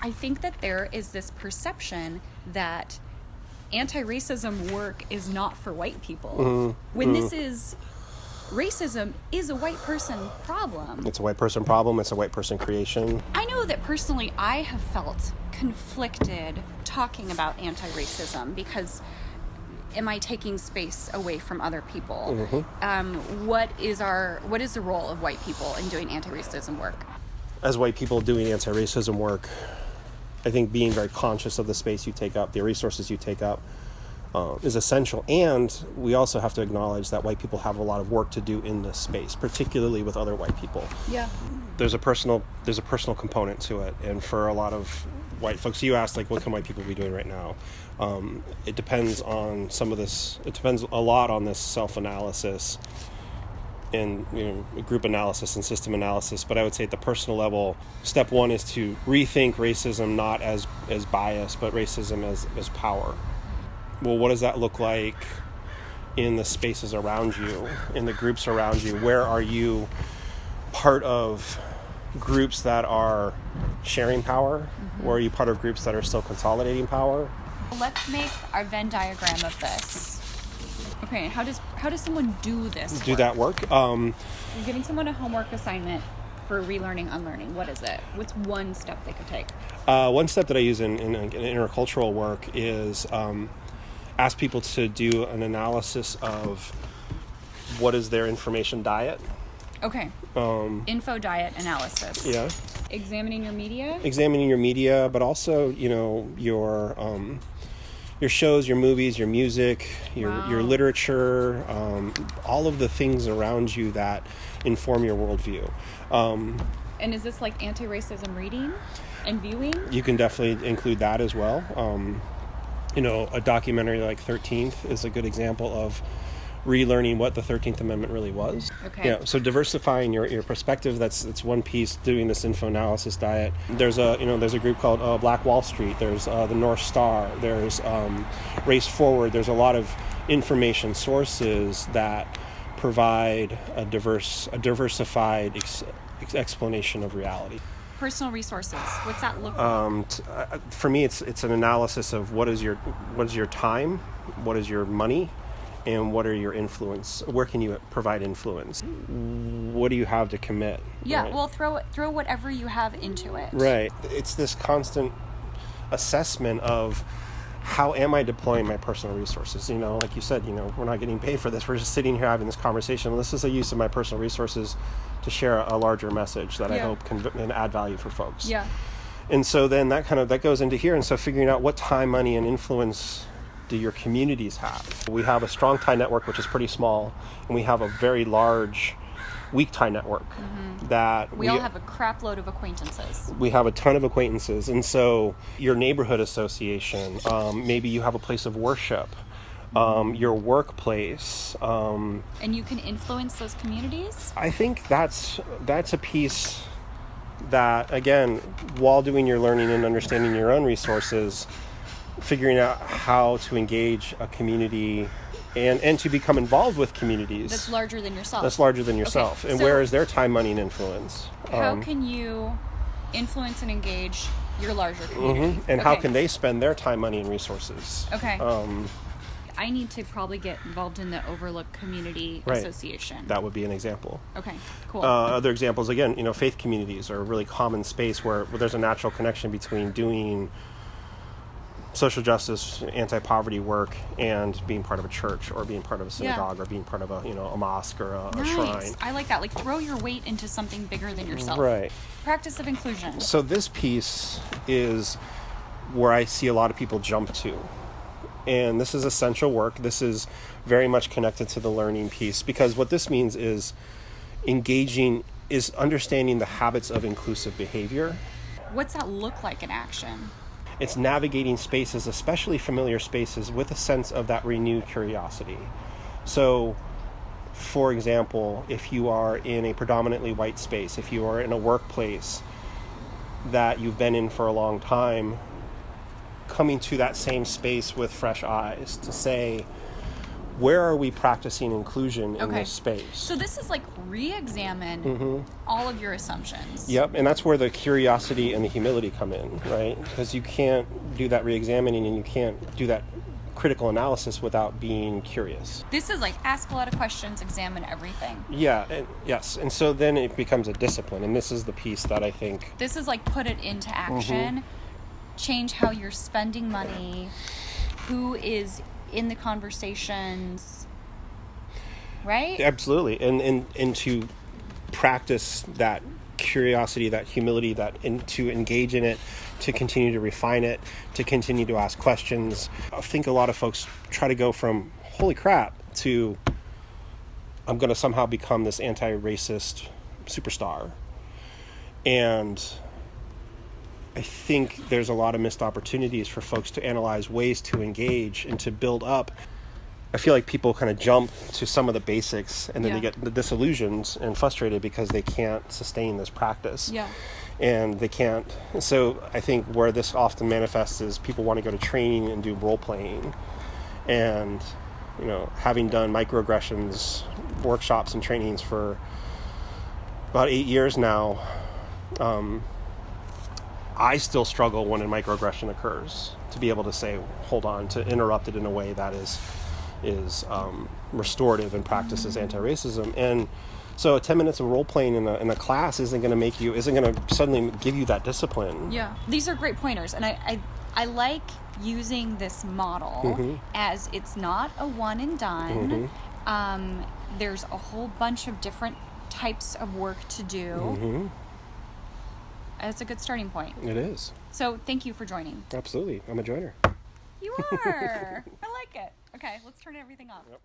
I think that there is this perception that anti-racism work is not for white people. When this is... Racism is a white person problem. It's a white person problem. It's a white person creation. I know that personally I have felt conflicted talking about anti-racism because am I taking space away from other people? What is the role of white people in doing anti-racism work? As white people doing anti-racism work, I think being very conscious of the space you take up, the resources you take up, is essential. And we also have to acknowledge that white people have a lot of work to do in this space, particularly with other white people. Yeah. There's a personal component to it. And for a lot of white folks, you asked, like, what can white people be doing right now? It depends on some of this. It depends a lot on this self-analysis and group analysis and system analysis. But I would say at the personal level, step one is to rethink racism not as bias, but racism as power. Well, what does that look like in the spaces around you, in the groups around you? Where are you part of groups that are sharing power? Or are you part of groups that are still consolidating power? Let's make our Venn diagram of this. Okay, how does someone do this work? Do that work? You're giving someone a homework assignment for relearning, unlearning. What is it? What's one step they could take? One step that I use in intercultural work is ask people to do an analysis of what is their information diet. Okay. Info diet analysis. Yeah. Examining your media, but also, your shows, your movies, your music, your literature, all of the things around you that inform your worldview. And is this like anti-racism reading and viewing? You can definitely include that as well. A documentary like 13th is a good example of relearning what the 13th Amendment really was. Okay. Yeah. So diversifying your perspective, that's one piece. Doing this info analysis diet. There's a group called Black Wall Street. There's the North Star. There's Race Forward. There's a lot of information sources that provide a diversified explanation of reality. Personal resources. What's that look like? For me, it's an analysis of what is your time, what is your money, and what are your influence? Where can you provide influence? What do you have to commit? Yeah, right? Well, throw whatever you have into it. Right. It's this constant assessment of how am I deploying my personal resources? Like you said, we're not getting paid for this. We're just sitting here having this conversation. This is a use of my personal resources to share a larger message that I hope can add value for folks. Yeah. And so then that goes into here. And so figuring out what time, money, and influence do your communities have. We have a strong tie network, which is pretty small, and we have a very large weak tie network that we all have a crap load of acquaintances. We have a ton of acquaintances. And so your neighborhood association, maybe you have a place of worship, your workplace. And you can influence those communities? I think that's a piece that, again, while doing your learning and understanding your own resources, figuring out how to engage a community and to become involved with communities. That's larger than yourself. Okay, and where is their time, money, and influence? How can you influence and engage your larger community? And how can they spend their time, money, and resources? Okay. I need to probably get involved in the Overlook Community Association. That would be an example. Okay, cool. Other examples, again, faith communities are a really common space where there's a natural connection between doing social justice, anti-poverty work, and being part of a church or being part of a synagogue or being part of a mosque or a shrine. I like that. Like, throw your weight into something bigger than yourself. Right. Practice of inclusion. So this piece is where I see a lot of people jump to. And this is essential work. This is very much connected to the learning piece, because what this means is understanding the habits of inclusive behavior. What's that look like in action? It's navigating spaces, especially familiar spaces, with a sense of that renewed curiosity. So, for example, if you are in a predominantly white space, if you are in a workplace that you've been in for a long time, coming to that same space with fresh eyes to say, where are we practicing inclusion in Okay. this space? So this is like re-examine all of your assumptions. Yep, and that's where the curiosity and the humility come in, right? Because you can't do that re-examining and you can't do that critical analysis without being curious. This is like ask a lot of questions, examine everything. Yeah, yes. And so then it becomes a discipline, and this is the piece that I think... This is like put it into action, change how you're spending money, who is in the conversations, right? Absolutely. And to practice that curiosity, that humility, to engage in it, to continue to refine it, to continue to ask questions. I think a lot of folks try to go from, holy crap, to I'm going to somehow become this anti-racist superstar. And I think there's a lot of missed opportunities for folks to analyze ways to engage and to build up. I feel like people kind of jump to some of the basics and then they get disillusioned and frustrated because they can't sustain this practice. Yeah. And they can't. So I think where this often manifests is people want to go to training and do role playing. And, you know, having done microaggressions workshops and trainings for about 8 years now, I still struggle when a microaggression occurs to be able to say, hold on, to interrupt it in a way that is restorative and practices anti-racism. And so 10 minutes of role playing in a class isn't going to suddenly give you that discipline. Yeah, these are great pointers, and I like using this model as it's not a one and done. There's a whole bunch of different types of work to do. It's a good starting point. It is. So thank you for joining. Absolutely. I'm a joiner. You are. I like it. Okay, let's turn everything off. Yep.